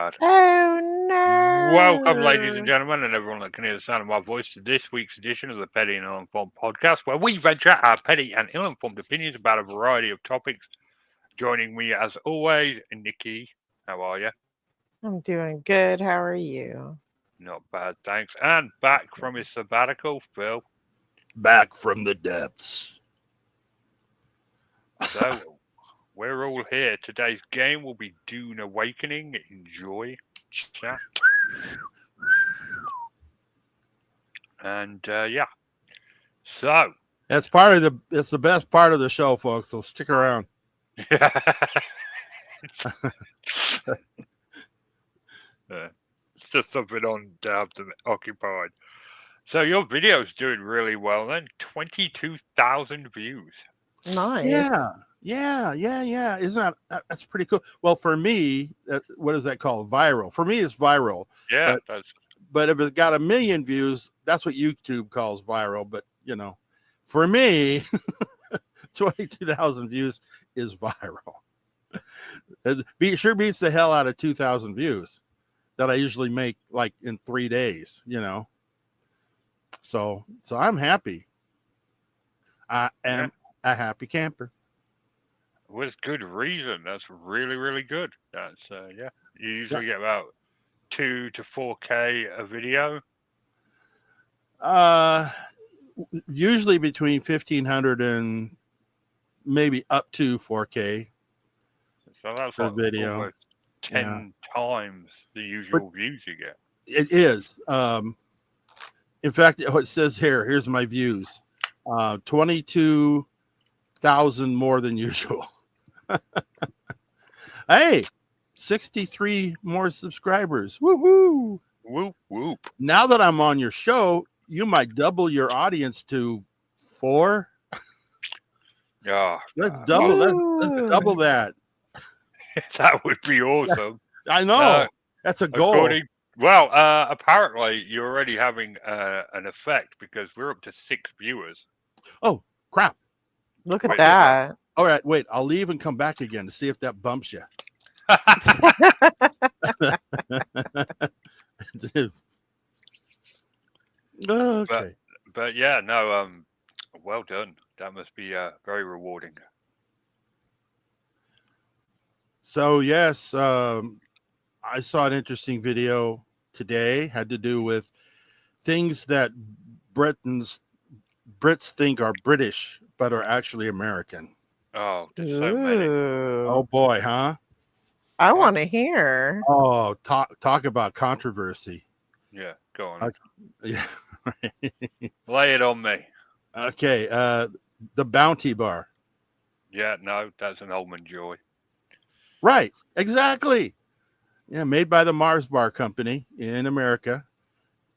Oh Welcome, ladies and no. gentlemen, and everyone that can hear the sound of my voice to this week's edition of the Petty and Ill-Informed Podcast, where we venture our petty and ill-informed opinions about a variety of topics. Joining me, as always, Nikki. How are you? I'm doing good. How are you? Not bad, thanks. And back from his sabbatical, Phil. Back from the depths. So, we're all here. Today's game will be Dune Awakening. Enjoy, chat. And, yeah. So, That's part of the. It's the best part of the show, folks. So stick around. it's just something on to have them occupied. So your video's doing really well then. 22,000 views. Nice. Yeah. Isn't that's pretty cool? Well, for me, what is that called? Viral. For me, it's viral. Yeah, that's But if it's got 1 million views, that's what YouTube calls viral. But for me, 22,000 views is viral. It sure beats the hell out of 2,000 views that I usually make like in 3 days. So I'm happy. I am a happy camper. with good reason. That's really, really good. That's yeah. You usually get about 2 to 4K a video. Usually between 1,500 and maybe up to 4K So that's per like video. almost 10 times the But usual views you get. it is. In fact, it says here's my views. 22,000 more than usual. Hey, 63 more subscribers. Woohoo! Whoop whoop. Now that I'm on your show, you might double your audience to 4. Yeah. Let's double that. Let's Ooh. double that. That would be awesome. I know. That's a goal. Apparently you're already having an effect because we're up to 6 viewers. Oh, crap. Look at Wait, that. All right, wait. I'll leave and come back again to see if that bumps you. Okay. But yeah, no, well done. That must be very rewarding. So yes, I saw an interesting video today. Had to do with things that Brits think are British but are actually American. Oh, there's so many. Oh Ooh. boy, huh? I want to hear. Oh, talk about controversy. Yeah, go on. Okay. Yeah. Lay it on me. Okay. The Bounty Bar. Yeah, no, that's an almond joy. Right. Exactly. Yeah, made by the Mars Bar Company in America.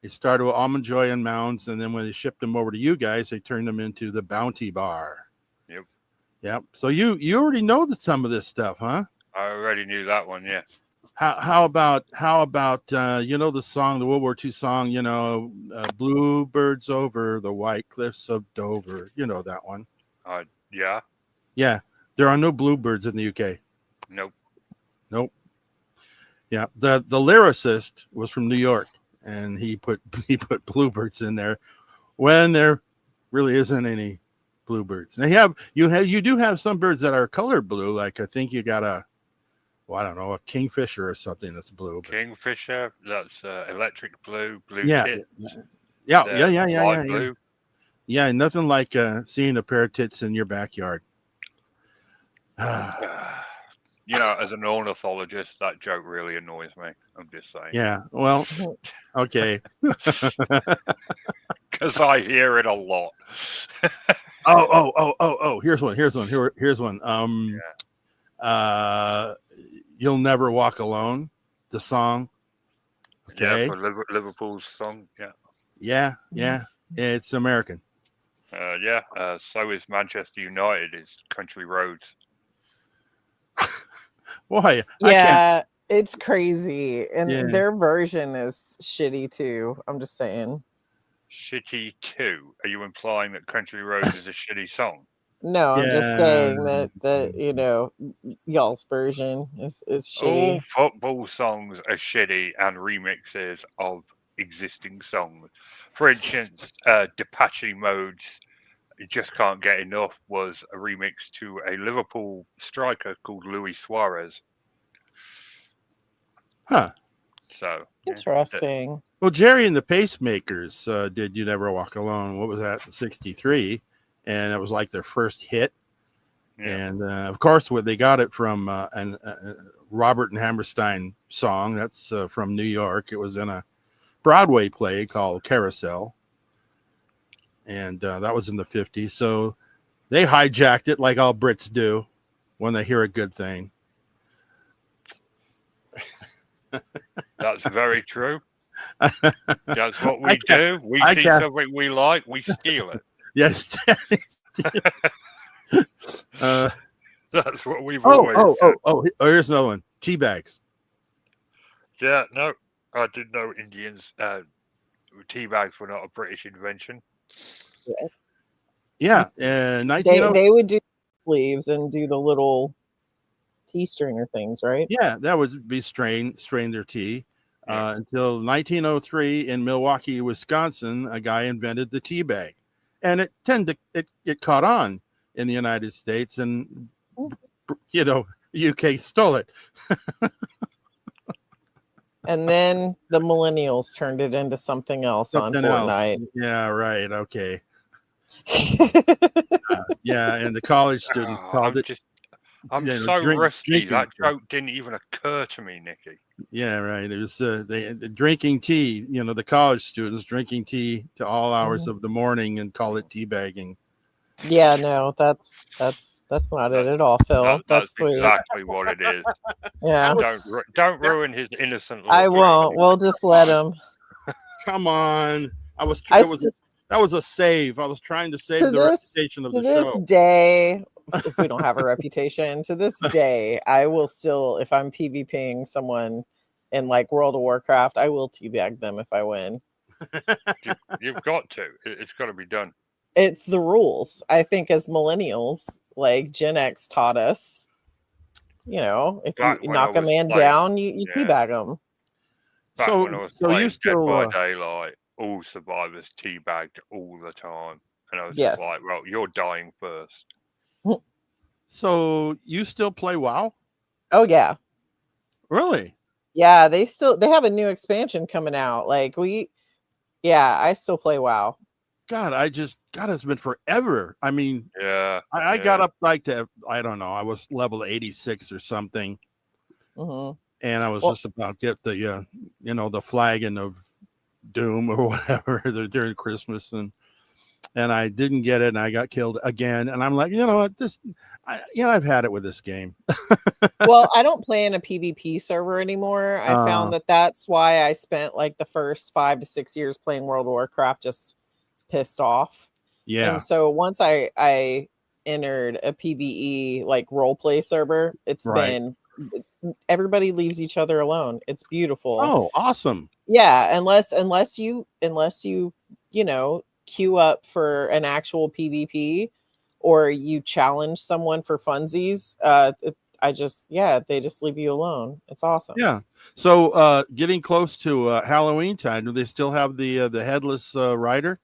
They started with Almond Joy and Mounds, and then when they shipped them over to you guys, they turned them into the Bounty Bar. Yep. Yep. So you already know that some of this stuff, huh? I already knew that one, yeah. How about the song, the World War II song, Bluebirds over the white cliffs of Dover. You know that one. Yeah. Yeah. There are no bluebirds in the UK. Nope. Yeah. The lyricist was from New York, and he put bluebirds in there when there really isn't any bluebirds. Now you do have some birds that are colored blue, like I think you got a kingfisher or something that's blue. Kingfisher, that's electric blue, blue Yeah. tit. Yeah. Light blue. Yeah, nothing like seeing a pair of tits in your backyard. As an ornithologist, that joke really annoys me. I'm just saying. Yeah. Well, okay. Because I hear it a lot. Oh. Here's one. You'll Never Walk Alone, the song. Okay. Yeah, for Liverpool's song. Yeah. It's American. So is Manchester United. Is Country Roads. Boy, Yeah, it's crazy. And Yeah. their version is shitty too. I'm just saying. Shitty 2. Are you implying that Country Roads is a shitty song? No, I'm just Yeah. saying that you know y'all's version is All shitty. football songs are shitty and remixes of existing songs. For instance, Depache Mode's Just Can't Get Enough was a remix to a Liverpool striker called Luis Suarez. Huh. So, Interesting. Well, Jerry and the Pacemakers did "You Never Walk Alone." What was that? '63, and it was like their first hit. yeah. And of course, they got it from Robert and Hammerstein song. That's from New York. It was in a Broadway play called Carousel, and that was in the '50s. So they hijacked it like all Brits do when they hear a good thing. That's very true. That's what I we do. We I see can't- something we like, we steal it. Yes. That's what we've always done. Here's another one. Tea bags. Yeah, no, I didn't know Indians tea bags were not a British invention. Yeah, They 19 they would do sleeves and do the little tea stringer things, right? Yeah, that would be strain their tea. Yeah. Until 1903 in Milwaukee, Wisconsin, a guy invented the tea bag, and it caught on in the United States, and UK stole it. And then the millennials turned it into something else on Something else. Fortnite. Yeah, right. Okay. Yeah, and the college students called it. I'm you know, so rusty. drinking That stuff. joke didn't even occur to me, Nicky. Yeah, right. It was the drinking tea. The college students drinking tea to all hours of the morning and call it teabagging. Yeah, no, that's not it at all, Phil. That's sweet. exactly what it is. Yeah, Don't ruin his innocent. I little won't. dream. We'll just let him. Come on, that was a save. I was trying to save To the this- reputation of To the this show. day, if we don't have a reputation, to this day, I will still, if I'm PvPing someone in like World of Warcraft, I will teabag them if I win. You've got to. It's got to be done. It's the rules. I think as millennials, like Gen X taught us, if Back you when I knock a was man playing, down, you yeah. teabag him. Back So- when I was so you playing still, Dead by Daylight, all survivors teabagged all the time, and I was Yes. just like, "Well, you're dying first." So you still play WoW? Oh yeah. Really? Yeah, they have a new expansion coming out. Like I still play WoW. God, it's been forever. I mean, Yeah, I got up like to, I don't know, I was level 86 or something. hmm And I was Well- just about to get the, the flagon of doom or whatever during Christmas. And I didn't get it, and I got killed again. And I'm like, you know what, I've had it with this game. Well, I don't play in a PvP server anymore. I found that's why I spent like the first 5 to 6 years playing World of Warcraft just pissed off. Yeah. And so once I entered a PvE like role play server, it's Right. been everybody leaves each other alone. It's beautiful. Oh, awesome. Yeah, unless you queue up for an actual PvP or you challenge someone for funsies, they just leave you alone. It's awesome. Yeah. So getting close to Halloween time, do they still have the headless rider?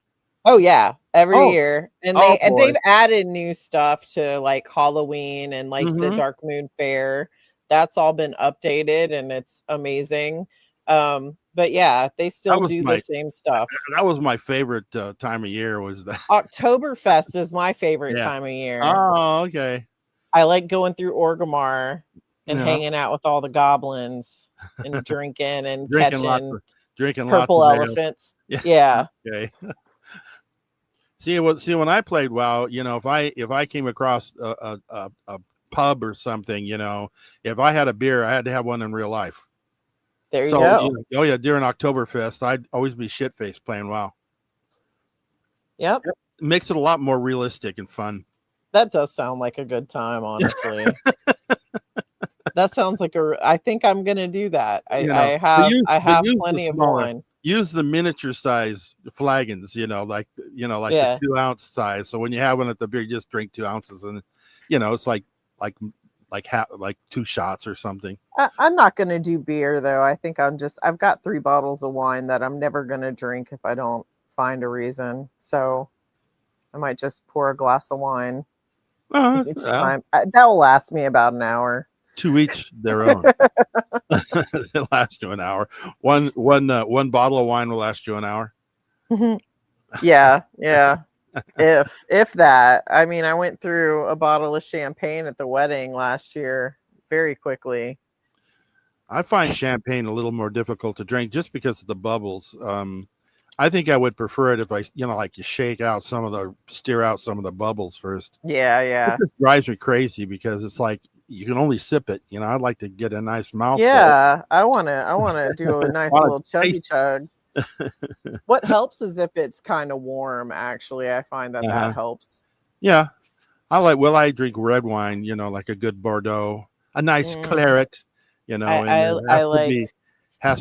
Oh yeah, every Oh. year. And Oh, they've boy. added new stuff to like Halloween and like the Mhm. Dark Moon Fair. That's all been updated and it's amazing. But yeah, they still was do my- the same stuff. That was my favorite time of year. Was that? Oktoberfest is my favorite Yeah. time of year. Oh, okay. I like going through Orgrimmar and Yeah. hanging out with all the goblins and drinking and Drinking catching drinking purple lots of ale. elephants. Yeah. Yeah. Okay. See when I played WoW, if I came across a pub or something, if I had a beer, I had to have one in real life. There you So, go. oh yeah, during Oktoberfest, I'd always be shit faced playing WoW. Yep. It makes it a lot more realistic and fun. That does sound like a good time, honestly. That sounds like I think I'm gonna do that. I You know, have the I have youth is plenty of smaller. wine. use the miniature size flagons, like Yeah. the 2 ounce size. So when you have one at the beer, you just drink 2 ounces, and it's like 2 shots or something. I'm not going to do beer though. I think I've got 3 bottles of wine that I'm never going to drink if I don't find a reason. So I might just pour a glass of wine each time. That will last me about an hour. To each their own. It'll last you an hour. One bottle of wine will last you an hour. Yeah. If that. I mean, I went through a bottle of champagne at the wedding last year very quickly. I find champagne a little more difficult to drink just because of the bubbles. I think I would prefer it if I, like you steer out some of the bubbles first. Yeah. It just drives me crazy because it's like you can only sip it. I'd like to get a nice mouthful. Yeah, I wanna do a nice little chuggy chug. What helps is if it's kind of warm. Actually, I find that helps. Yeah, I drink red wine. Like a good Bordeaux, a nice claret. Has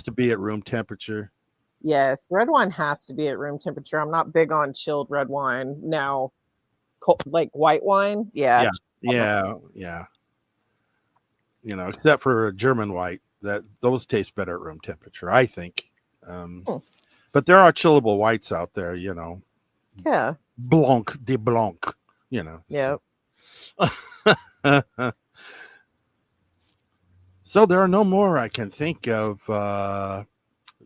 to be at room temperature. Yes, red wine has to be at room temperature. I'm not big on chilled red wine. Now, like white wine, yeah. Except for a German white, those taste better at room temperature, I think. But there are chillable whites out there, Yeah. Blanc de Blanc, Yeah. So. So there are no more I can think of.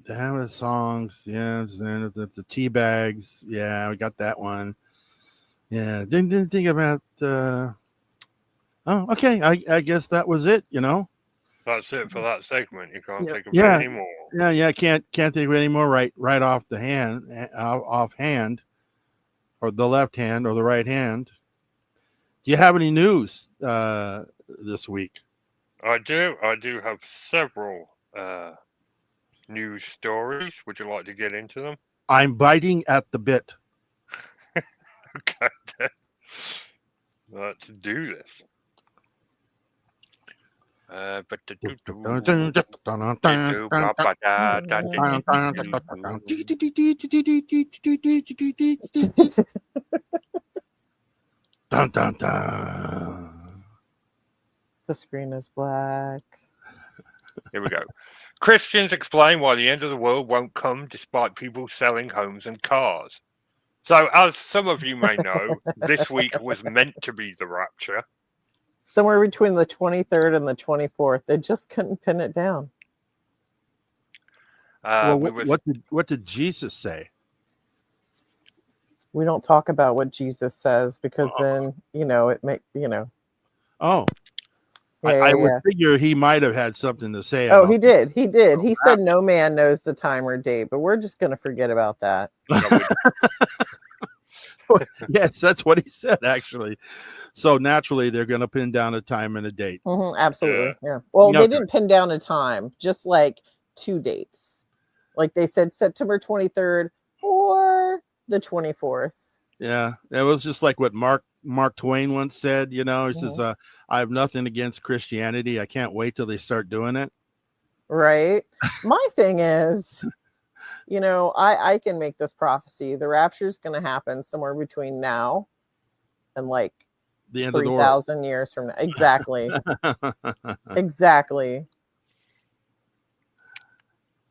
The Hammer songs, the tea bags, we got that one. Yeah, didn't think about. Okay. I guess that was it. That's it for that segment. You can't think of any more. Yeah. Can't think of any more right off the offhand, or the left hand or the right hand. Do you have any news this week? I do have several news stories. Would you like to get into them? I'm biting at the bit. Okay, then. Let's do this. Dun, dun, dun. The screen is black. Here we go. Christians explain why the end of the world won't come despite people selling homes and cars. So, as some of you may know, this week was meant to be the rapture. Somewhere between the 23rd and the 24th. They just couldn't pin it down. What did Jesus say? We don't talk about what Jesus says because then, it makes, Oh. I would figure he might have had something to say. Oh, he did. He did. He said no man knows the time or date, but we're just going to forget about that. Yes, that's what he said, actually. So naturally, they're going to pin down a time and a date. Absolutely. Yeah. Well, they didn't pin down a time, just like 2 dates. Like they said September 23rd or the 24th. Yeah. It was just like what Mark Twain once said, he says, I have nothing against Christianity. I can't wait till they start doing it. Right. My thing is, I can make this prophecy. The rapture is going to happen somewhere between now and like the end of 3,000 years from now. Exactly. Exactly.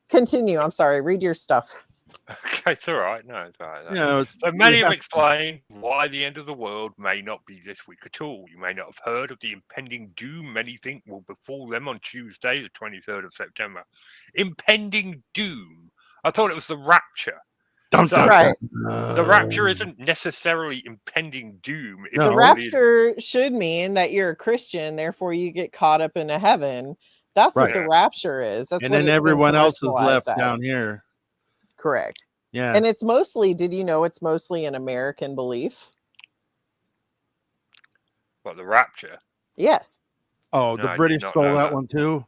Continue. I'm sorry. Read your stuff. Okay, it's all right. No, it's all right. So many have explained why the end of the world may not be this week at all. You may not have heard of the impending doom many think will befall them on Tuesday, the 23rd of September. Impending doom. I thought it was the rapture. Right. The rapture isn't necessarily impending doom. The rapture should mean that you're a Christian, therefore you get caught up into heaven. That's what the rapture is. That's and what then everyone else is left down here. Correct. Yeah. And it's mostly, did you know it's mostly an American belief? What, the rapture? Yes. Oh, the British stole that one too?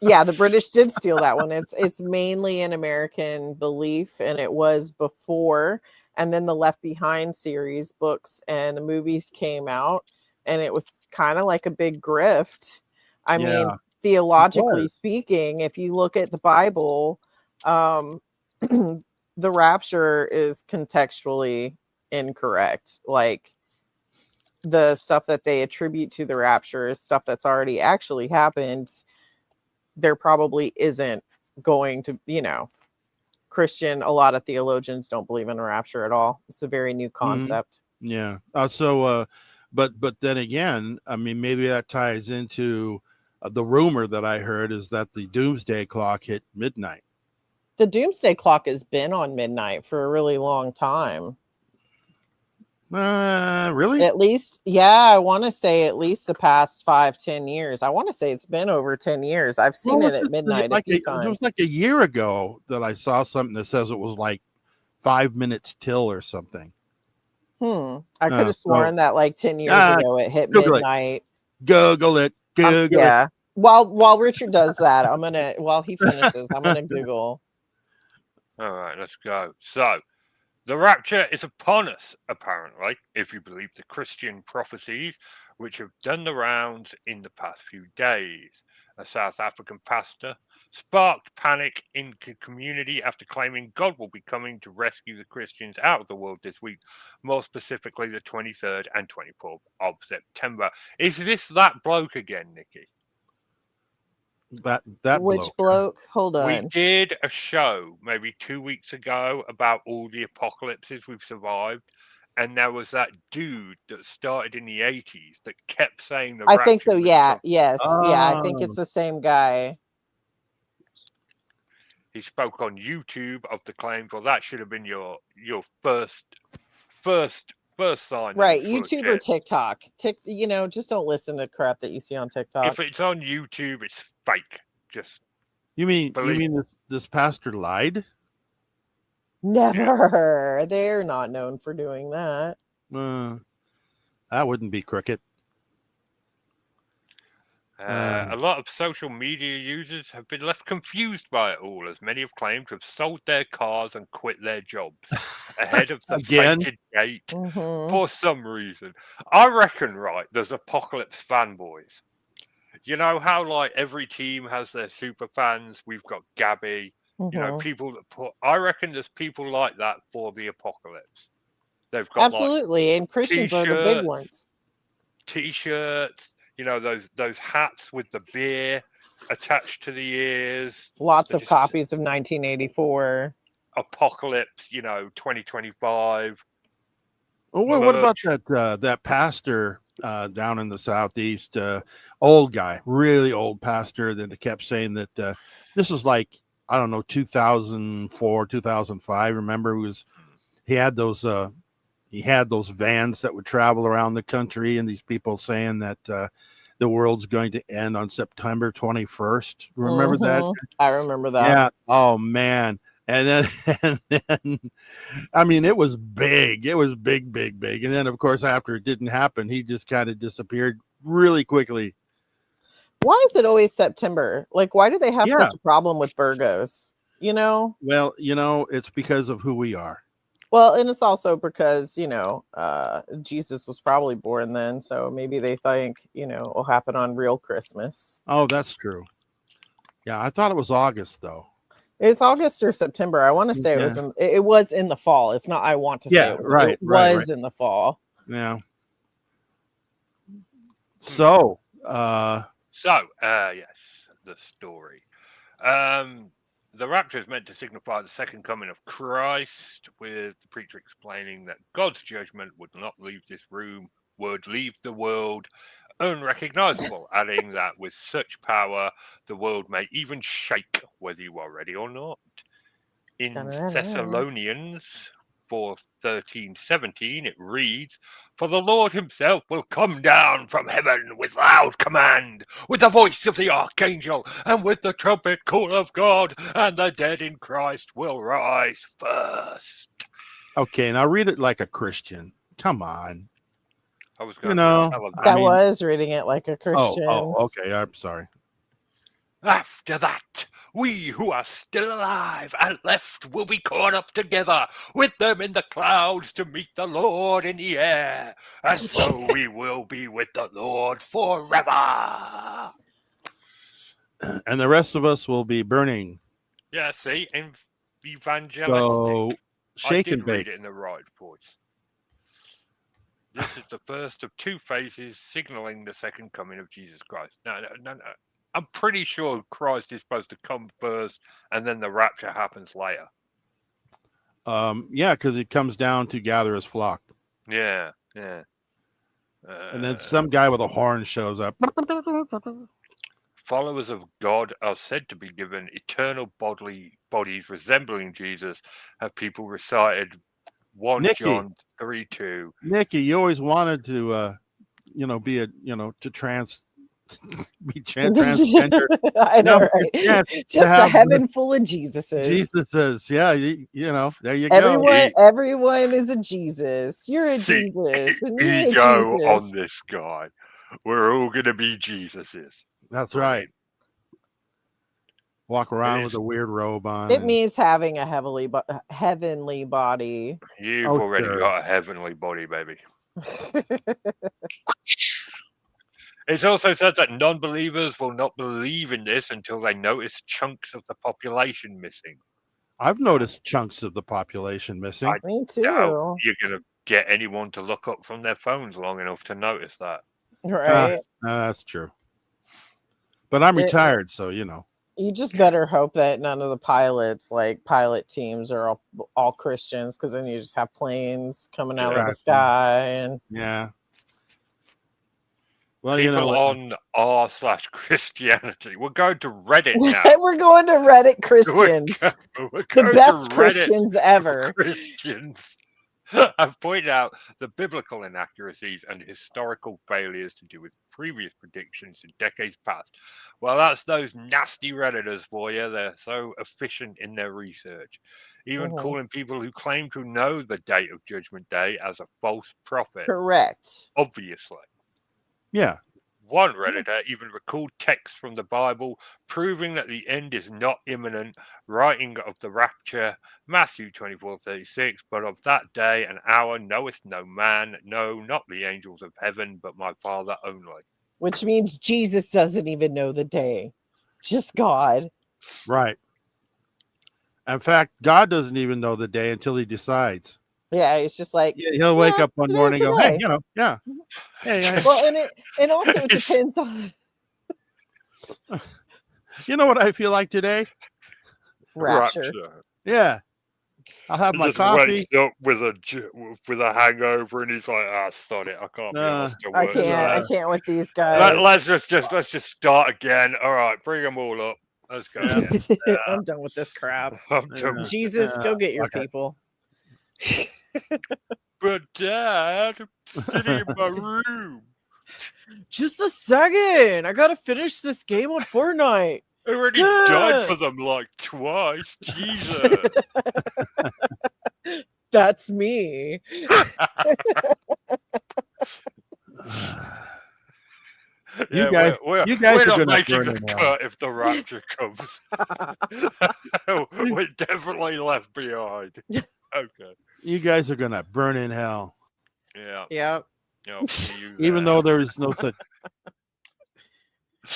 Yeah, the British did steal that one. It's mainly an American belief, and it was before. And then the Left Behind series, books and the movies came out, and it was kind of like a big grift. I mean, theologically speaking, if you look at the Bible, the rapture is contextually incorrect. Like the stuff that they attribute to the rapture is stuff that's already actually happened. There probably isn't going to, Christian, a lot of theologians don't believe in a rapture at all. It's a very new concept. Yeah. But then again, I mean, maybe that ties into the rumor that I heard is that the doomsday clock hit midnight. The doomsday clock has been on midnight for a really long time. Really? At least, I want to say at least the past 5-10 years. I want to say it's been over 10 years. I've seen it at midnight a few times. It was like a year ago that I saw something that says it was like 5 minutes till or something. I could have sworn that like 10 years ago it hit midnight. Google it. Google it. While Richard does that, while he finishes, I'm gonna Google. All right, let's go. So, the rapture is upon us, apparently, if you believe the Christian prophecies, which have done the rounds in the past few days. A South African pastor sparked panic in the community after claiming God will be coming to rescue the Christians out of the world this week, more specifically the 23rd and 24th of September. Is this that bloke again, Nikki? That Which bloke? Hold on. We did a show maybe 2 weeks ago about all the apocalypses we've survived, and there was that dude that started in the 80s that kept saying the I think rapture so. was Yeah. coming. Yes. Yeah. I think it's the same guy. He spoke on YouTube of the claims. Well, that should have been your first sign. Right. YouTube or TikTok. Just don't listen to crap that you see on TikTok. If it's on YouTube, it's fake. Just you mean this pastor lied? Never. Yeah. They're not known for doing that. That wouldn't be crooked. A lot of social media users have been left confused by it all, as many have claimed to have sold their cars and quit their jobs ahead of the fated date for some reason. I reckon, right, there's apocalypse fanboys. You know how like every team has their super fans? We've got Gabby, people that I reckon there's people like that for the apocalypse. They've got absolutely, and Christians are the big ones. T-shirts. Those hats with the beer attached to the ears. Lots of copies of 1984. Apocalypse, 2025. Well, what about that pastor down in the Southeast, old guy, really old pastor that kept saying that this was like, I don't know, 2004, 2005. Remember, he had those vans that would travel around the country, and these people saying that the world's going to end on September 21st. Remember that? I remember that. Yeah. Oh man. And then, I mean, it was big. It was big. And then, of course, after it didn't happen, he just kind of disappeared really quickly. Why is it always September? Like, why do they have such a problem with Virgos? Well, it's because of who we are. Well, and it's also because, Jesus was probably born then. So maybe they think, it'll happen on real Christmas. Oh, that's true. Yeah, I thought it was August, though. It's August or September. I want to say it was in the fall. It's not I want to say it was. Right, it was in the fall. Yeah. So, yes, the story. The rapture is meant to signify the second coming of Christ, with the preacher explaining that God's judgment would not leave this room, would leave the world unrecognizable, adding that with such power, the world may even shake, whether you are ready or not. In Thessalonians 4:13-17, it reads, "For the Lord himself will come down from heaven with loud command, with the voice of the archangel, and with the trumpet call of God, and the dead in Christ will rise first." Okay, now read it like a Christian. Come on. I was going was reading it like a Christian. Oh, okay. I'm sorry. After that, we who are still alive and left will be caught up together with them in the clouds to meet the Lord in the air. And so we will be with the Lord forever. And the rest of us will be burning. Yeah, see, in evangelistic. So I shake and did read bake. it in the right voice. This is the first of two phases signaling the second coming of Jesus Christ. No. I'm pretty sure Christ is supposed to come first and then the rapture happens later. Yeah, because it comes down to gather his flock. Yeah. And then some guy with a horn shows up. Followers of God are said to be given eternal bodily bodies resembling Jesus. Have people recited 1 Nikki. John 3:2. Nikki, you always wanted to, be a, to be transgender. I know, No, right? yeah, Just a have heaven full of Jesuses. Jesuses. Yeah, there you go. Everyone is a Jesus. You're a Jesus. And you're a Ego Jesus. on this guy. We're all going to be Jesuses. That's right. Walk around with a weird robe on. It means having a heavenly body. You've already got a heavenly body, baby. It's also said that non-believers will not believe in this until they notice chunks of the population missing. I've noticed chunks of the population missing. Me too. You're going to get anyone to look up from their phones long enough to notice that. Right. That's true. But I'm retired, so You just better hope that none of the pilots, like pilot teams, are all Christians, because then you just have planes coming out of the sky and Well, people on r/Christianity. We're going to Reddit now. We're going to Reddit Christians. The best Christians ever. Christians have pointed out the biblical inaccuracies and historical failures to do with previous predictions in decades past. Well, that's those nasty Redditors for you. They're so efficient in their research. Even calling people who claim to know the date of Judgment Day as a false prophet. Correct. Obviously. Yeah. One Redditor even recalled texts from the Bible proving that the end is not imminent, writing of the rapture, Matthew 24:36, but of that day and hour knoweth no man, no, not the angels of heaven, but my Father only. Which means Jesus doesn't even know the day, just God. Right. In fact, God doesn't even know the day until he decides. Yeah, it's just like he'll wake up one morning and go, hey, hey. Well, and it also depends on. You know what I feel like today? Rapture. Yeah, I'll have my coffee. Wakes up with a hangover, and he's like, "Sod it, I can't be asked to work." I can't with these guys. Let's just start again. All right, bring them all up. Let's go. I'm done with this crap. I'm done. Jesus, go get your people. But Dad, I'm sitting in my room. Just a second. I gotta finish this game on Fortnite. I already died for them like twice. Jesus. That's me. You guys we're are not gonna making burn the cut if the rapture comes. We're definitely left behind. Okay. You guys are gonna burn in hell. Yeah. Yep. Even though there is no such.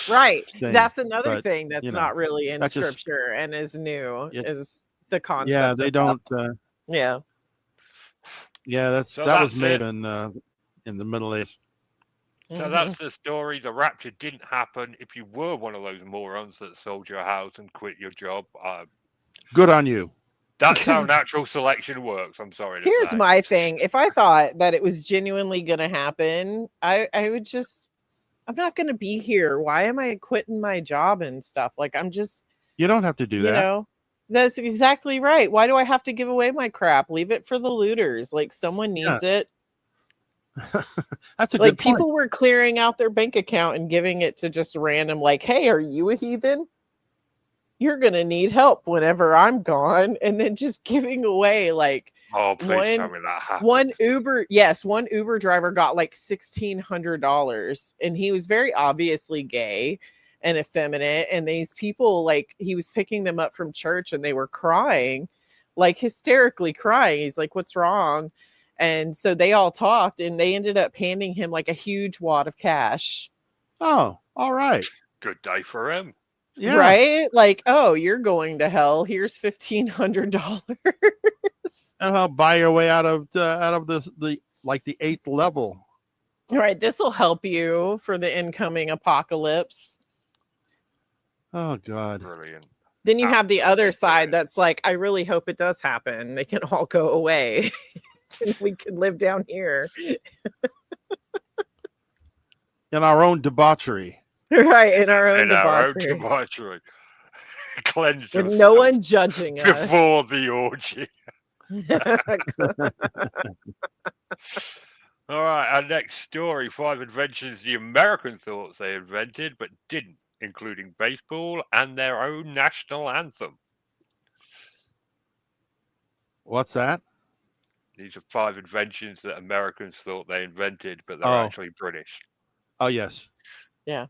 Right. thing, That's another thing that's not really in that's scripture and is new is the concept. Yeah, they don't. Yeah. Yeah, that was made in the Middle East. So that's the story. The rapture didn't happen. If you were one of those morons that sold your house and quit your job, good on you. That's how natural selection works. I'm sorry to say. Here's my thing. If I thought that it was genuinely going to happen, I would just, I'm not going to be here. Why am I quitting my job and stuff? Like, you don't have to do that. You know, that's exactly right. Why do I have to give away my crap? Leave it for the looters. Like, someone needs it. That's a like good point. People were clearing out their bank account and giving it to just random, like, hey, are you a heathen? You're gonna need help whenever I'm gone, and then just giving away like please tell me that happened. one Uber driver got like $1,600, and he was very obviously gay and effeminate, and these people, like, he was picking them up from church and they were crying, like hysterically crying. He's like, what's wrong? And so they all talked, and they ended up handing him like a huge wad of cash. Oh, all right. Good day for him. Yeah. Right? Like, oh, you're going to hell. Here's $1,500. And I'll buy your way out of the like the 8th level. All right, this will help you for the incoming apocalypse. Oh God. Brilliant. Then you have the other Absolutely side brilliant. that's like, I really hope it does happen. They can all go away. And we can live down here. In our own debauchery. Right, in our own In our own debauchery. debauchery. Cleanse With yourself no one judging us. before the orgy. All right, our next story, 5 inventions the Americans thought they invented but didn't, including baseball and their own national anthem. What's that? These are 5 inventions that Americans thought they invented, but they're Oh. actually British. Oh yes. Yeah,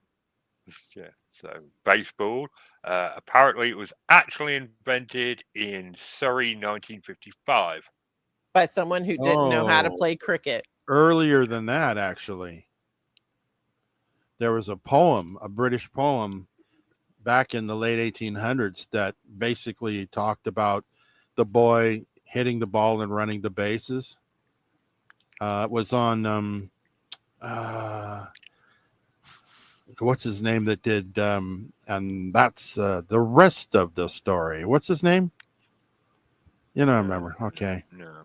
so baseball. Apparently, it was actually invented in Surrey, 1955. By someone who didn't know how to Oh. play cricket. Earlier than that, actually. There was a poem, a British poem, back in the late 1800s that basically talked about the boy hitting the ball and running the bases. It was on what's his name that did and that's the rest of the story. What's his name? You don't remember. Okay. No.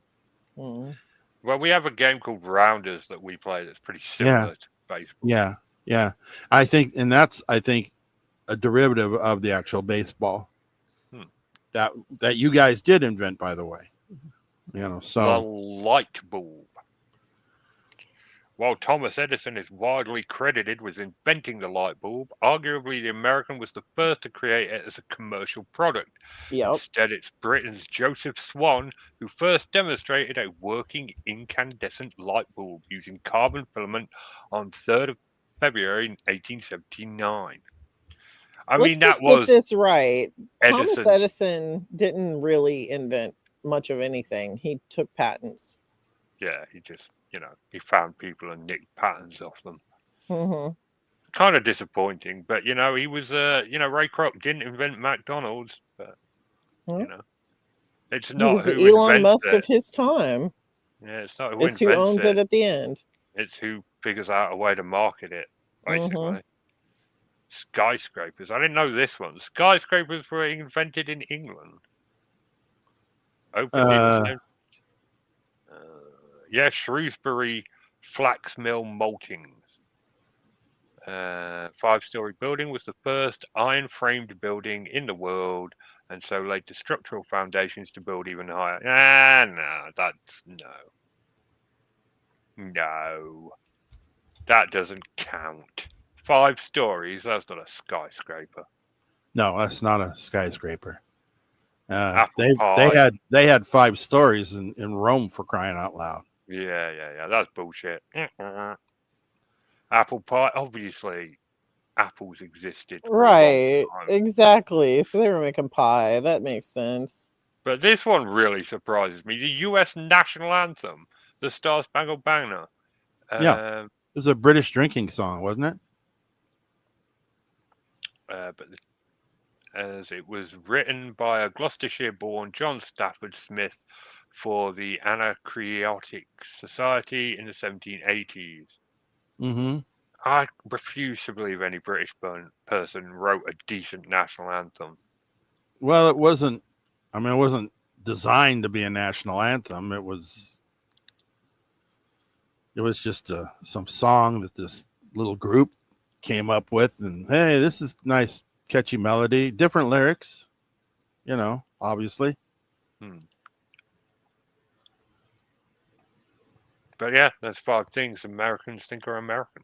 Mm. Well, we have a game called Rounders that we play that's pretty similar to baseball. Yeah. I think a derivative of the actual baseball that you guys did invent, by the way. So the light bulb. While Thomas Edison is widely credited with inventing the light bulb, arguably the American was the first to create it as a commercial product. Yep. Instead, it's Britain's Joseph Swan who first demonstrated a working incandescent light bulb using carbon filament on 3rd of February 1879. Let's just get this right. Edison's, Thomas Edison didn't really invent much of anything. He took patents. Yeah, he just, he found people and nicked patents off them. Mm-hmm. Kind of disappointing, but he was, Ray Kroc didn't invent McDonald's, but it's not. He was the who Elon Musk it. of his time. Yeah, it's not who It's who owns it at the end. It's who figures out a way to market it, basically. Mm-hmm. Skyscrapers. I didn't know this one. Skyscrapers were invented in England. Shrewsbury Flax Mill Maltings. 5-story building was the first iron-framed building in the world, and so laid the structural foundations to build even higher. No, that doesn't count. 5 stories. That's not a skyscraper. No, that's not a skyscraper. They had 5 stories in Rome, for crying out loud. Yeah. That's bullshit. Apple pie. Obviously, apples existed. Right. Exactly. So they were making pie. That makes sense. But this one really surprises me. The U.S. national anthem, the Star Spangled Banner. It was a British drinking song, wasn't it? But as it was written by a Gloucestershire-born John Stafford Smith for the Anacreontic Society in the 1780s. Mm-hmm. I refuse to believe any British person wrote a decent national anthem. Well, it wasn't. I mean, it wasn't designed to be a national anthem. It was just some song that this little group came up with, and hey, this is nice, catchy melody, different lyrics, obviously. But yeah, there's 5 things Americans think are American.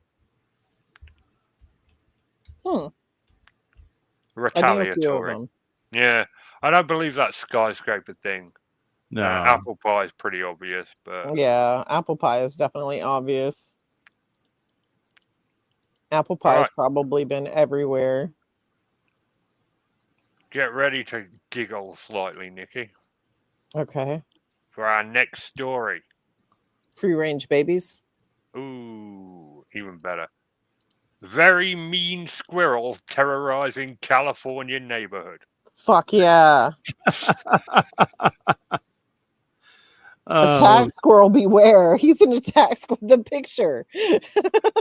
Retaliatory. Yeah, I don't believe that skyscraper thing. No, apple pie is pretty obvious, but yeah, apple pie is definitely obvious. Apple pie has probably been everywhere. Get ready to giggle slightly, Nikki. Okay. For our next story. Free range babies. Ooh, even better. Very mean squirrel terrorizing California neighborhood. Fuck yeah. Oh, Attack squirrel beware. He's an attack squirrel. The picture.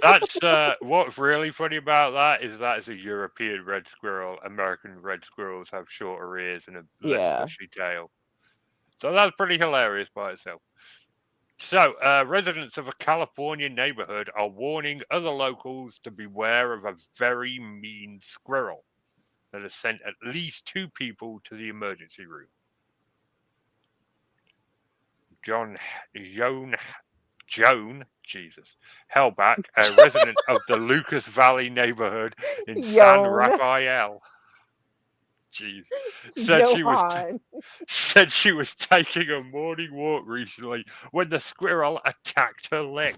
That's what's really funny about that is a European red squirrel. American red squirrels have shorter ears and a less Yeah. bushy tail. So that's pretty hilarious by itself. So, residents of a California neighborhood are warning other locals to beware of a very mean squirrel that has sent at least 2 people to the emergency room. Joan Jesus, Hellback, a resident of the Lucas Valley neighborhood in San Yoan. Rafael, said she was taking a morning walk recently when the squirrel attacked her leg.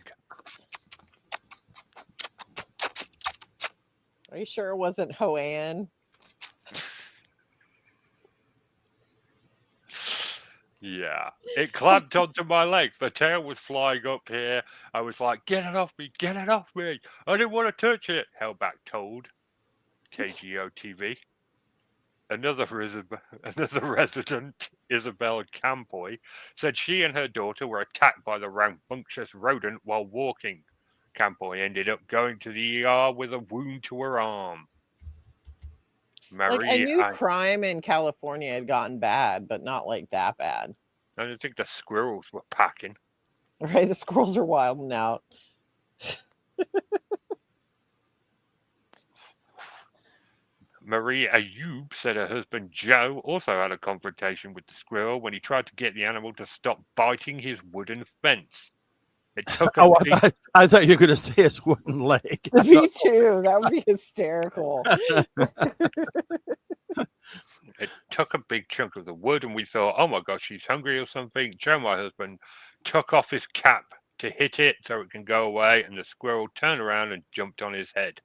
Are you sure it wasn't Hoan? Yeah, it clamped onto my leg. The tail was flying up here. I was like, get it off me, get it off me. I didn't want to touch it, Hellback told KGO TV. Another resident, Isabel Campoy, said she and her daughter were attacked by the rambunctious rodent while walking. Campoy ended up going to the ER with a wound to her arm. Like, I knew crime in California had gotten bad, but not like that bad. I didn't think the squirrels were packing. Right, the squirrels are wilding out. Marie Ayoub said her husband Joe also had a confrontation with the squirrel when he tried to get the animal to stop biting his wooden fence. It took I thought you were going to say his wooden leg. Me too. That would be hysterical. It took a big chunk of the wood, and we thought, oh my gosh, she's hungry or something. Joe, my husband, took off his cap to hit it so it can go away, and the squirrel turned around and jumped on his head.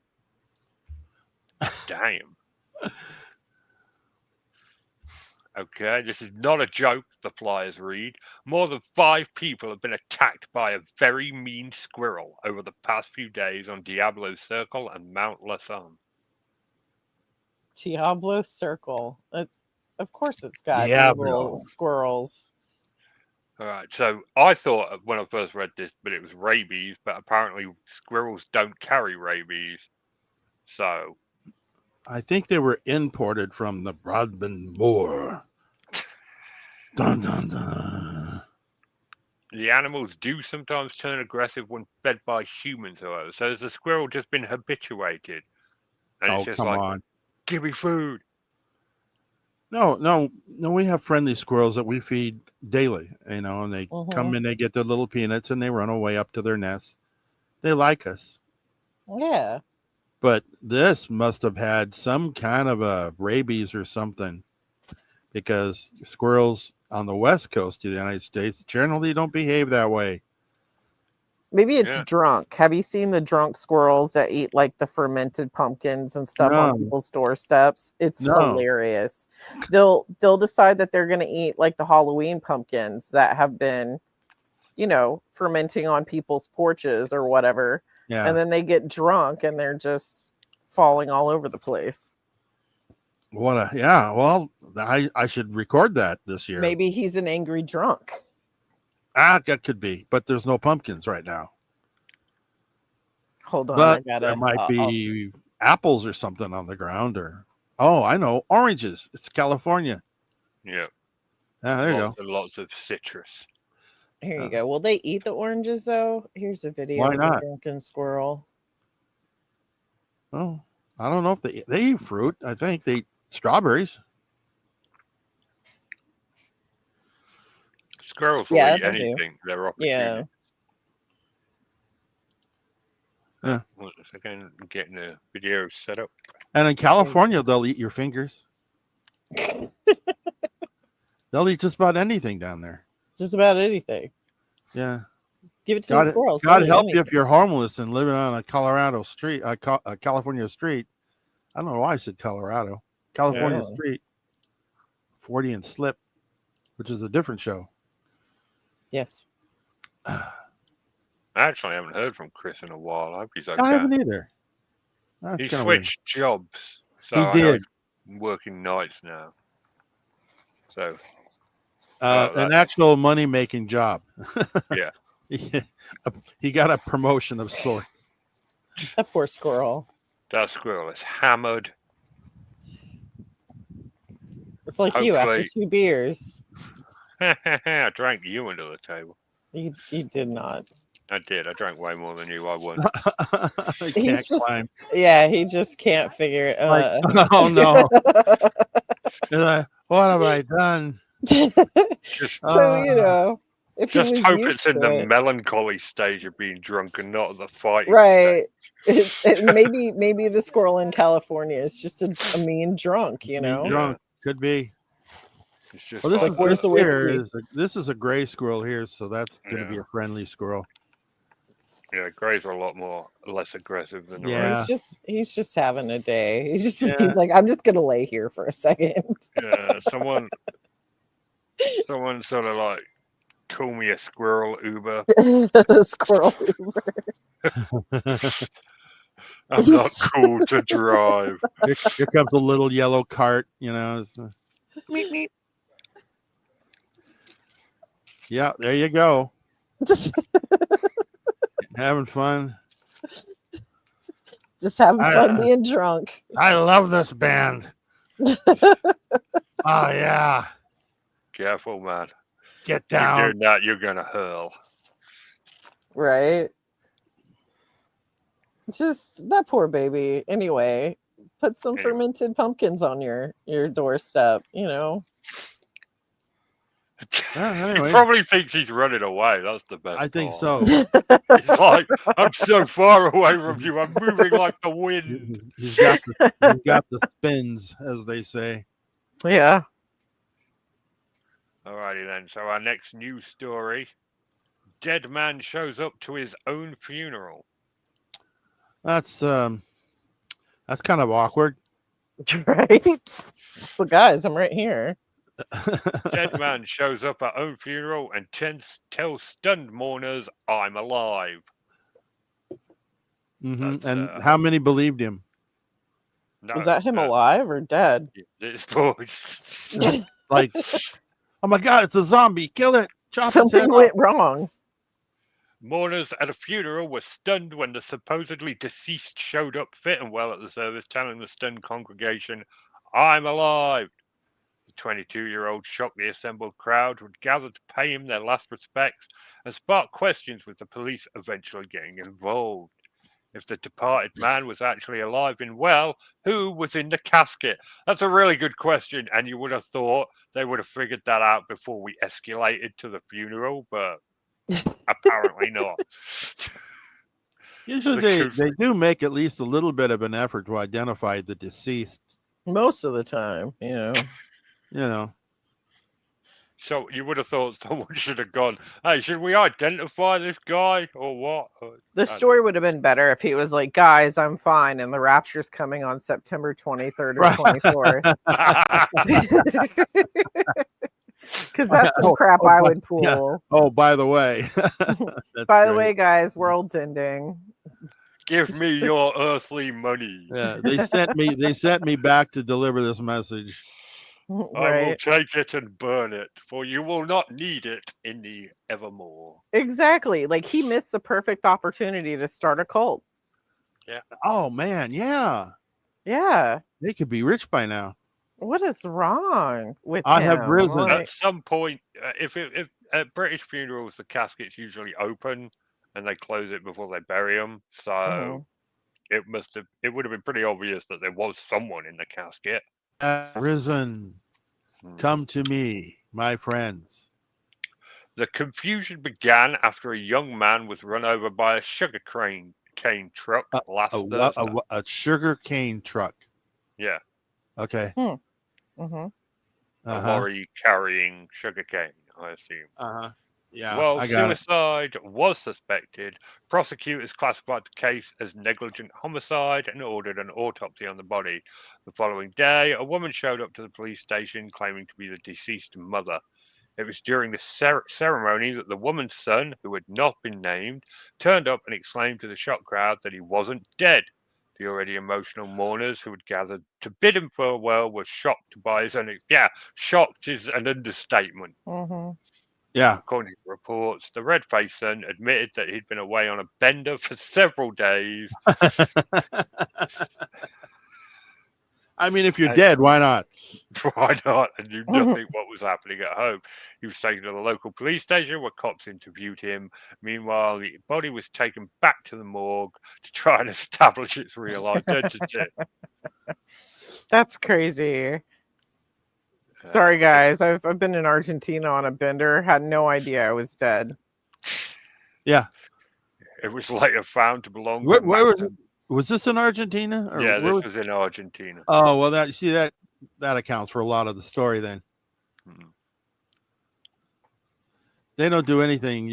Damn. Okay, this is not a joke, the flyers read. More than 5 people have been attacked by a very mean squirrel over the past few days on Diablo Circle and Mount Lasan. Diablo Circle. Of course it's got evil squirrels. All right, so I thought when I first read this, but it was rabies, but apparently squirrels don't carry rabies. So I think they were imported from the Broadman Moor. Dun, dun, dun. The animals do sometimes turn aggressive when fed by humans, however. So has the squirrel just been habituated? And it's just like, on. Give me food. No, we have friendly squirrels that we feed daily, and they come in, they get their little peanuts, and they run away up to their nest. They like us. Yeah. But this must have had some kind of a rabies or something, because squirrels on the west coast of the United States generally don't behave that way. Maybe it's drunk. Have you seen the drunk squirrels that eat like the fermented pumpkins and stuff on people's doorsteps? It's hilarious. They'll decide that they're going to eat like the Halloween pumpkins that have been, fermenting on people's porches or whatever. Yeah. And then they get drunk and they're just falling all over the place. Well, I should record that this year. Maybe he's an angry drunk. That could be, but there's no pumpkins right now. Hold on, but there might be apples or something on the ground, I know, oranges. It's California. Yeah. There you go. Lots of citrus. Here you go. Will they eat the oranges though? Here's a video of a drunken squirrel. Oh, I don't know if they eat fruit. I think they eat strawberries. Squirrels will eat anything. They're opportunities. Yeah. One second, getting the video set up. And in California, they'll eat your fingers. They'll eat just about anything down there. Just about anything. Yeah. Give it to the squirrels. God help you if you're homeless and living on a Colorado street, a California street. I don't know why I said Colorado. California street. 40 and Slip, which is a different show. Yes. I actually haven't heard from Chris in a while. I hope he's okay. I haven't either. That's He kinda weird. switched jobs. So He I know did. he's working nights now. So An actual money-making job. yeah. He got a promotion of sorts. That poor squirrel. That squirrel is hammered. It's like you after Hopefully- 2 beers. I drank you under the table. You did not. I did. I drank way more than you. I won. He He's can't just climb. yeah, he just can't figure it. Like, oh no! He's like, what have I done? Just, So you know, if he just was hope used it's in to the it. melancholy stage of being drunk and not the fighting Right. stage. Maybe the squirrel in California is just a mean drunk, you know. Mean drunk. Could be. It's just Well, this like, is where's the whiskey? this is a gray squirrel here, so that's going to be Yeah. a friendly squirrel. yeah, greys are a lot less aggressive than the Yeah. rest. He's just having a day. He's Yeah. like, I'm just gonna lay here for a second. Yeah, someone sort of like call me a squirrel Uber. The squirrel. I'm not cool to drive. Here comes a little yellow cart, you know. Meep, meep. Yeah, there you go. Having fun. Just having fun being drunk. I love this band. Oh yeah. Careful, man. Get If you're down. doing that, you're gonna hurl. Right. Just that poor baby. Anyway, put some Anyway. fermented pumpkins on your doorstep, you know. He Anyway, probably thinks he's running away. That's the best. I think part. so. He's like, I'm so far away from you. I'm moving like the wind. He's got the spins, as they say. Yeah. Alrighty then. So our next news story: dead man shows up to his own funeral. That's kind of awkward. Right. But guys, I'm right here. Dead man shows up at own funeral and tells stunned mourners, "I'm alive." Mhm. That's, And how many believed him? No, Is that him alive or dead? This boy. Like, oh my God, it's a zombie! Kill it! Chop its head Something off. went wrong. Mourners at a funeral were stunned when the supposedly deceased showed up fit and well at the service, telling the stunned congregation, "I'm alive." The 22-year-old shocked the assembled crowd, who had gathered to pay him their last respects, and sparked questions, with the police eventually getting involved. If the departed man was actually alive and well, who was in the casket? That's a really good question, and you would have thought they would have figured that out before we escalated to the funeral, but apparently not. Usually they do make at least a little bit of an effort to identify the deceased. Most of the time, you know. You know, So you would have thought someone should have gone, "Hey, should we identify this guy or what?" The story would have been better if he was like, guys, I'm fine, and the rapture's coming on September 23rd or Right. 24th. Because that's some crap I would pull. yeah. Oh, by the way. That's By the great. way, guys, world's ending. Give me your earthly money. Yeah, they sent me back to deliver this message. I will Right. take it and burn it, for you will not need it in the evermore. Exactly. Like he missed the perfect opportunity to start a cult. Oh man, yeah. Yeah. They could be rich by now. What is wrong with I him? have risen. Like, At some point, if at British funerals, the casket's usually open and they close it before they bury them. So Mhm. it would have been pretty obvious that there was someone in the casket. Risen. Come to me, my friends. The confusion began after a young man was run over by a sugar cane truck last Thursday. A sugar cane truck. Yeah, Okay. Mhm. a Uh-huh. lorry carrying sugarcane, I assume. Uh-huh. Yeah. Well, I got it. suicide was suspected. Prosecutors classified the case as negligent homicide and ordered an autopsy on the body. The following day, a woman showed up to the police station claiming to be the deceased mother. It was during the ceremony that the woman's son, who had not been named, turned up and exclaimed to the shocked crowd that he wasn't dead. The already emotional mourners who had gathered to bid him farewell were shocked by his shocked is an understatement. Mm-hmm. Yeah. According to reports, the red-faced son admitted that he'd been away on a bender for several days. I mean, if you're dead, why not? Why not? And knew nothing what was happening at home. He was taken to the local police station where cops interviewed him. Meanwhile, the body was taken back to the morgue to try and establish its real identity. That's crazy. Sorry, guys. I've been in Argentina on a bender. Had no idea I was dead. Yeah. It was later found to belong. Where was it? Was this in Argentina? Or yeah, this was in Argentina. Oh well, that accounts for a lot of the story. Then they don't do anything,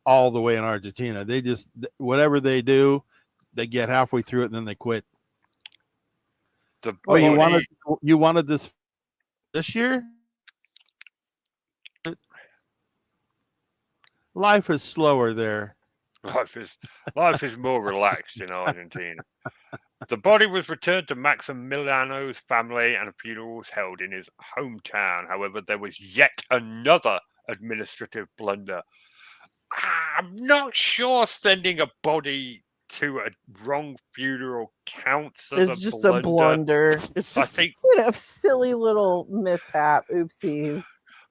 all the way in Argentina. They just whatever they do, they get halfway through it and then they quit. You wanted this year? Life is slower there. Life is more relaxed in Argentina. The body was returned to Maximiliano's family and a funeral was held in his hometown. However, there was yet another administrative blunder. I'm not sure sending a body to a wrong funeral counts as it's just a blunder. It's just a silly little mishap. Oopsies.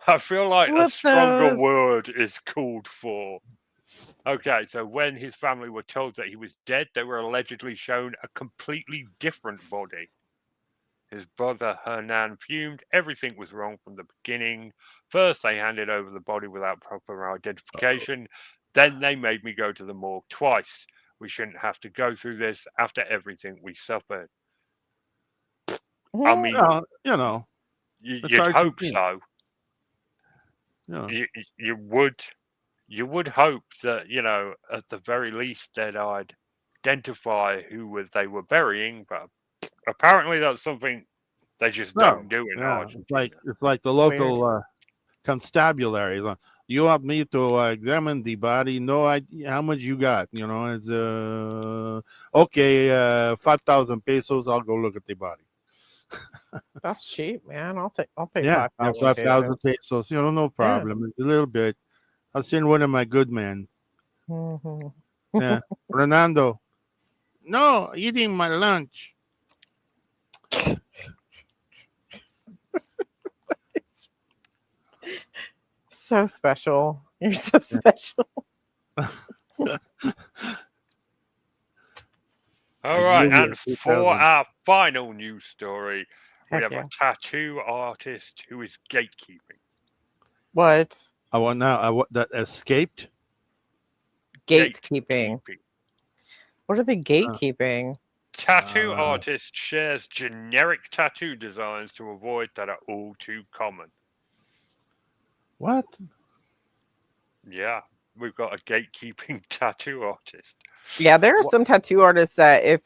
I feel like a stronger word is called for. Okay, so when his family were told that he was dead, they were allegedly shown a completely different body. His brother Hernan fumed. Everything was wrong from the beginning. First, they handed over the body without proper identification. Then they made me go to the morgue twice. We shouldn't have to go through this after everything we suffered. I mean, you'd hope so. Yeah. You would hope that, at the very least, that I'd identify who they were burying, but apparently that's something they just don't do in Argentina. It's like the local constabulary. You want me to examine the body? No idea how much you got. It's okay. 5,000 pesos. I'll go look at the body. That's cheap, man. I'll pay 5,000 pesos. No problem. It's a little bit. I've seen one of my good men. Mm-hmm. Yeah, Fernando. No, eating my lunch. So special. You're so special. All right, and for our final news story, we have a tattoo artist who is gatekeeping. What? That escaped? Gatekeeping. What are they gatekeeping? Tattoo artist shares generic tattoo designs to avoid that are all too common. What? Yeah, we've got a gatekeeping tattoo artist. Yeah, there are some tattoo artists that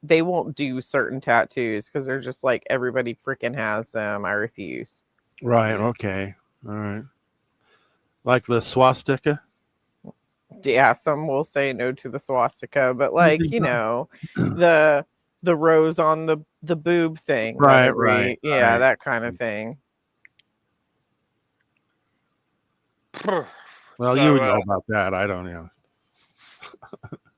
they won't do certain tattoos because they're just like, everybody freaking has them. I refuse. Right. Okay. All right. Like the swastika? Yeah, some will say no to the swastika, but the rose on the boob thing. Right. Yeah, that kind of thing. Well, you would know about that. I don't know.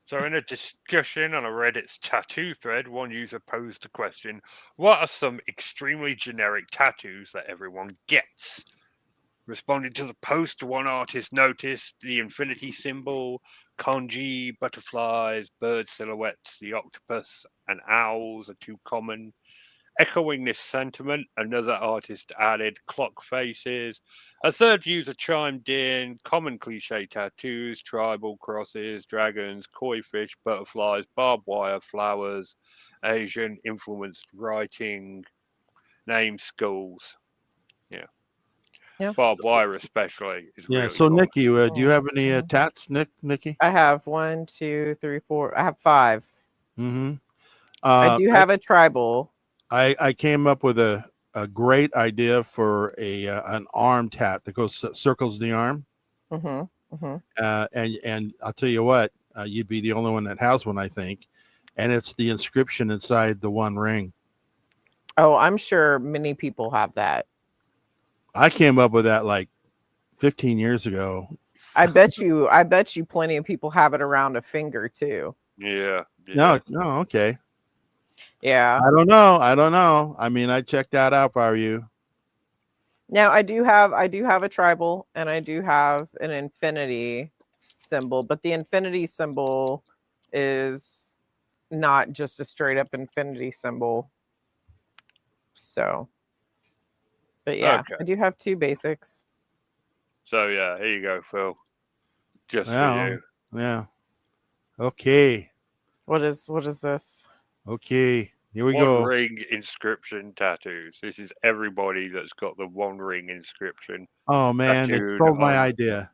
So in a discussion on a Reddit's tattoo thread, one user posed the question, what are some extremely generic tattoos that everyone gets? Responding to the post, one artist noticed the infinity symbol, kanji, butterflies, bird silhouettes, the octopus, and owls are too common. Echoing this sentiment, another artist added clock faces. A third user chimed in common cliche tattoos, tribal crosses, dragons, koi fish, butterflies, barbed wire, flowers, Asian influenced writing, name skulls. Yeah. Barbed wire especially. Really so common. Nikki, do you have any tats, Nikki? I have 1, 2, 3, 4. I have 5. Mm-hmm. I do have a tribal. I came up with a great idea for an arm tat that circles the arm. Mm-hmm. Mm-hmm. And I'll tell you what, you'd be the only one that has one, I think. And it's the inscription inside the one ring. Oh, I'm sure many people have that. I came up with that like 15 years ago. I bet you plenty of people have it around a finger too. Yeah. No, okay. Yeah. I don't know. I mean, I'd check that out if I were you. Now I do have a tribal and I do have an infinity symbol, but the infinity symbol is not just a straight up infinity symbol. So, but yeah, Okay. I do have 2 basics. So yeah, here you go, Phil. Just Wow. for you. Yeah. Okay. What is this? Okay. Here we One go. ring inscription tattoos. This is everybody that's got the one ring inscription. Oh man, they Tattooed stole my on- idea.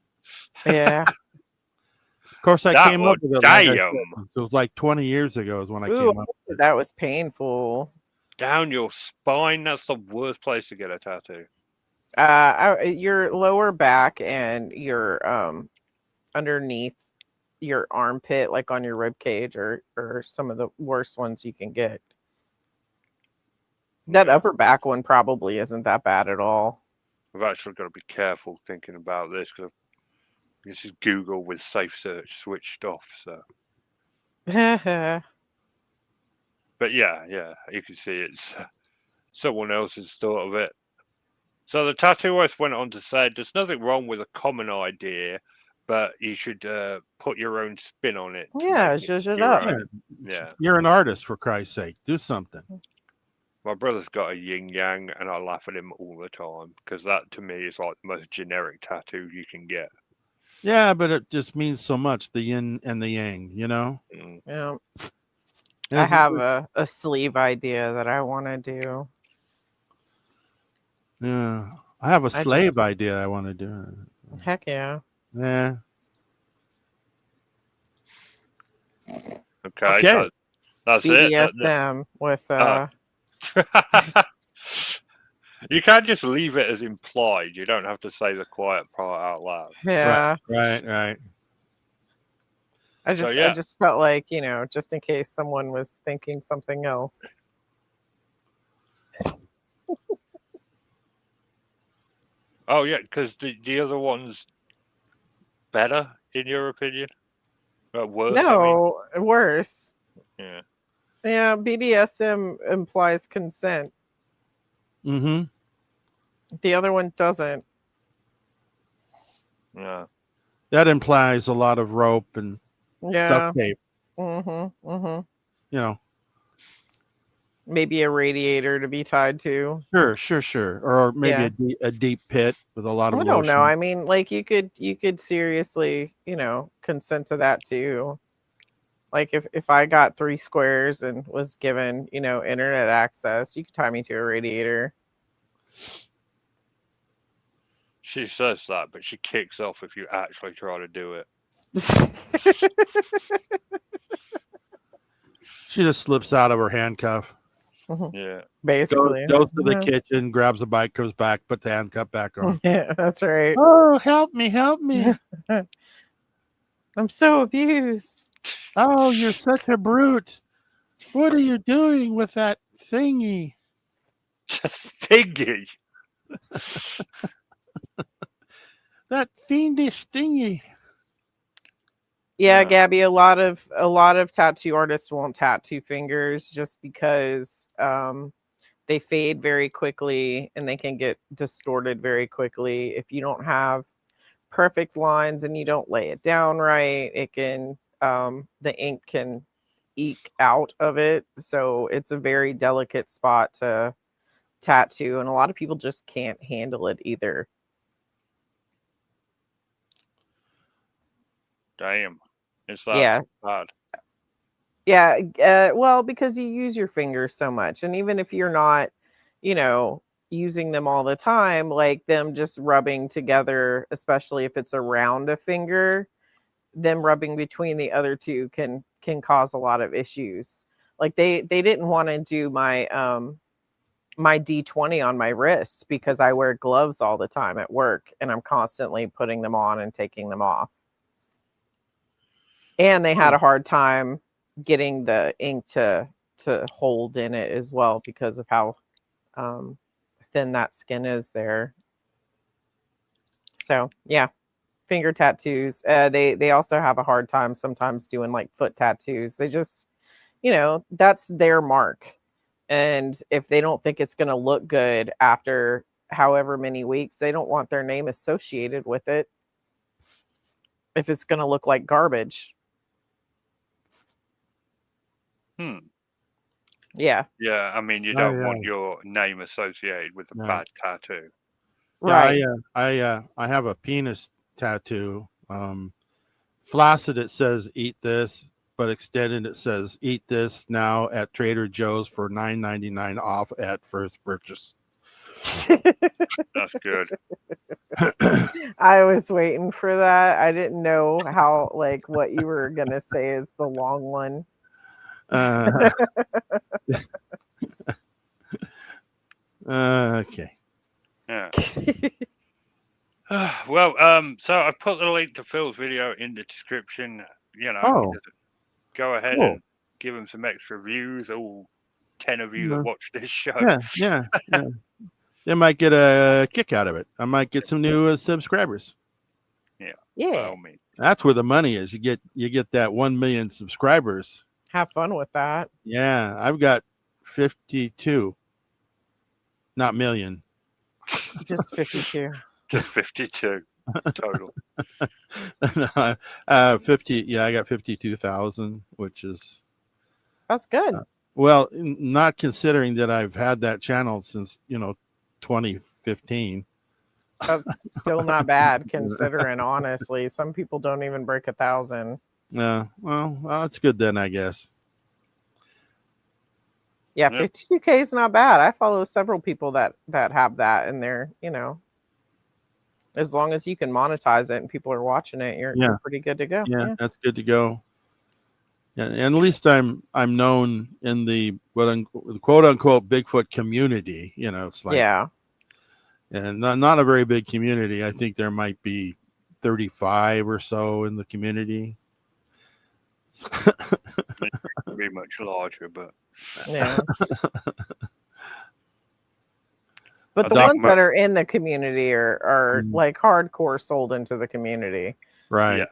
Yeah. Of course, I That came up one, with it. Like I said. damn. So it was like 20 years ago is when I Ooh, came up. With it. that was painful. Down your spine. That's the worst place to get a tattoo. Your lower back and your underneath your armpit, like on your rib cage, or some of the worst ones you can get. That upper back one probably isn't that bad at all. I've actually got to be careful thinking about this because this is Google with safe search switched off. So, but yeah, you can see it's someone else's thought of it. So the tattooist went on to say, "There's nothing wrong with a common idea, but you should put your own spin on it." to Yeah, make zhuzh it your up. own." Yeah. You're an artist, for Christ's sake. Do something. My brother's got a yin yang, and I laugh at him all the time because that to me is like the most generic tattoo you can get. Yeah, but it just means so much, the yin and the yang, you know? Mm. Yeah. And I it's- have a sleeve idea that I want to do. Yeah. I have a I slave just- idea I want to do. Heck yeah. Yeah. Okay. Okay. That's it. BDSM with You can't just leave it as implied. You don't have to say the quiet part out loud. yeah. Right. I yeah. just felt like, just in case someone was thinking something else. Oh yeah, because the other one's better in your opinion. Worse. No, worse. I mean. Yeah, BDSM implies consent. Mm-hmm. The other one doesn't. Yeah. That implies a lot of rope and Yeah. duct tape, Mm-hmm. you know. Maybe a radiator to be tied to. Sure. Or maybe Yeah. a deep pit with a lot of I don't lotion. know. I mean, like you could seriously, consent to that too. Like if I got 3 squares and was given, internet access, you could tie me to a radiator. She says that, but she kicks off if you actually try to do it. She just slips out of her handcuff, Yeah. Basically. goes to the Yeah. kitchen, grabs the bike, comes back, puts the handcuff back on. Yeah, that's right. Oh, help me. I'm so abused. Oh, you're such a brute. What are you doing with that thingy? Thingy. That fiendish thingy. Yeah, Yeah. Gabby, a lot of tattoo artists won't tattoo fingers just because they fade very quickly and they can get distorted very quickly. If you don't have perfect lines and you don't lay it down right, it can the ink can eke out of it. So it's a very delicate spot to tattoo, and a lot of people just can't handle it either. Damn. It's that Yeah. bad. Yeah, well, because you use your fingers so much, and even if you're not, using them all the time, like them just rubbing together, especially if it's around a finger, them rubbing between the other two can cause a lot of issues. Like they didn't want to do my my D20 on my wrist because I wear gloves all the time at work, and I'm constantly putting them on and taking them off. And they had a hard time getting the ink to hold in it as well because of how thin that skin is there. So yeah, finger tattoos. They also have a hard time sometimes doing like foot tattoos. They just, that's their mark. And if they don't think it's going to look good after however many weeks, they don't want their name associated with it if it's going to look like garbage. Yeah. Yeah, I mean, you don't want your name associated with a bad tattoo. Right. Yeah, I have a penis tattoo. Flaccid, it says "eat this," but extended, it says "eat this now at Trader Joe's for $9.99 off at first purchase." That's good. I was waiting for that. I didn't know how, like, what you were gonna say is the long one. Okay. Yeah. Well, so I put the link to Phil's video in the description. Go ahead and give him some extra views. All 10 of you that watch this show. Yeah. They might get a kick out of it. I might get some new subscribers. Yeah. That's where the money is. You get that 1 million subscribers. Have fun with that. Yeah, I've got 52, not million. Just 52. Just 52 total. 50. Yeah, I got 52,000, which is that's good. Well, not considering that I've had that channel since 2015. That's still not bad considering. Honestly, some people don't even break 1,000. Yeah, well, that's good then, I guess. Yeah, 52K is not bad. I follow several people that have that, and they're, as long as you can monetize it and people are watching it, you're pretty good to go. Yeah, that's good to go. Yeah, and at least I'm known in the quote unquote Bigfoot community. It's like and not a very big community. I think there might be 35 or so in the community. Be much larger, but but the ones that are in the community are like hardcore sold into the community, right?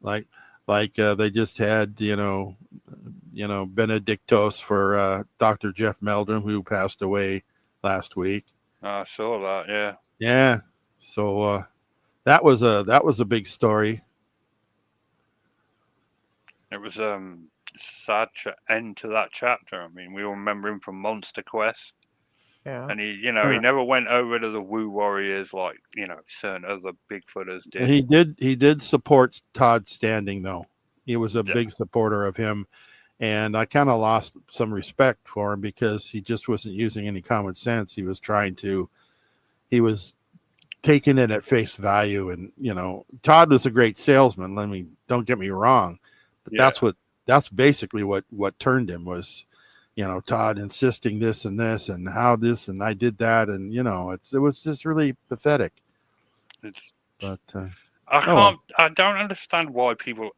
Like they just had Benedictos for Dr. Jeff Meldrum, who passed away last week. I saw that. Yeah. So that was a big story. It was sad end to that chapter. I mean, we all remember him from Monster Quest. Yeah. And he never went over to the Woo Warriors like, certain other Bigfooters did. He did support Todd Standing, though. He was a big supporter of him. And I kind of lost some respect for him because he just wasn't using any common sense. He was taking it at face value. And, Todd was a great salesman. Don't get me wrong. But that's basically what turned him was, Todd insisting this and this and how this and I did that. And, it was just really pathetic. I don't understand why people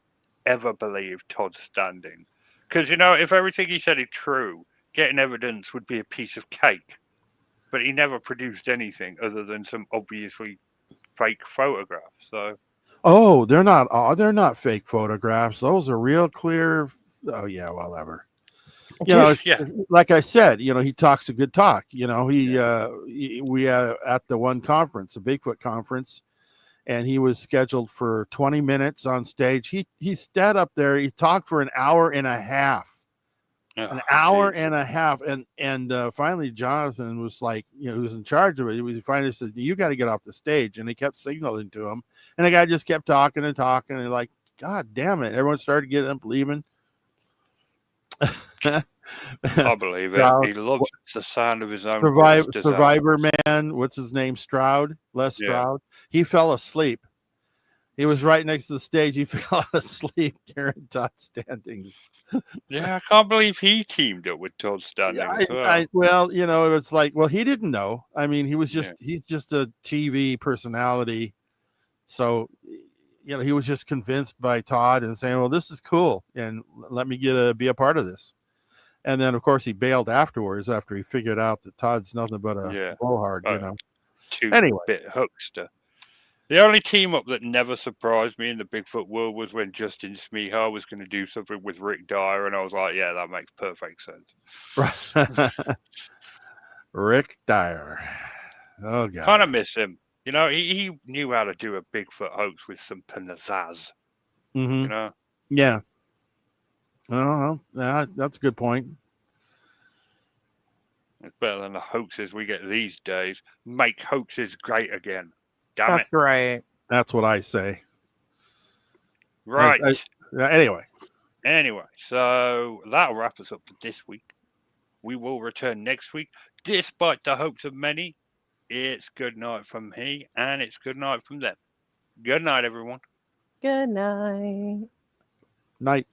ever believe Todd Standing. Because, if everything he said is true, getting evidence would be a piece of cake. But he never produced anything other than some obviously fake photographs. So. Oh, they're not fake photographs. Those are real clear. Oh yeah, whatever. Like I said, he talks a good talk. We at the one conference, the Bigfoot conference, and he was scheduled for 20 minutes on stage. He stood up there. He talked for an hour and a half. And finally Jonathan was like, who's in charge of it. He finally said, "You got to get off the stage." And he kept signaling to him, and the guy just kept talking and talking, and like, God damn it! Everyone started getting up, leaving. I believe it. He loves the sound of his own Survivor man. What's his name? Les Stroud. He fell asleep. He was right next to the stage. He fell asleep during Todd Standing's. Yeah, I can't believe he teamed up with Todd Standing as well. It's like, he didn't know. I mean, he's just a TV personality. So he was just convinced by Todd and saying, well, this is cool, and let me be a part of this. And then, of course, he bailed afterwards after he figured out that Todd's nothing but a blowhard, Anyway. Two-bit huckster. The only team up that never surprised me in the Bigfoot world was when Justin Smihar was going to do something with Rick Dyer, and I was like, yeah, that makes perfect sense. Right. Rick Dyer. Oh, God. Kind of miss him. He knew how to do a Bigfoot hoax with some pizzazz. Mm-hmm. Yeah. I don't know. Yeah, that's a good point. It's better than the hoaxes we get these days. Make hoaxes great again. Damn That's it. right. That's what I say. Right. Anyway, so that'll wrap us up for this week. We will return next week, despite the hopes of many. It's good night from me, and it's good night from them. Good night, everyone. Good night. Night.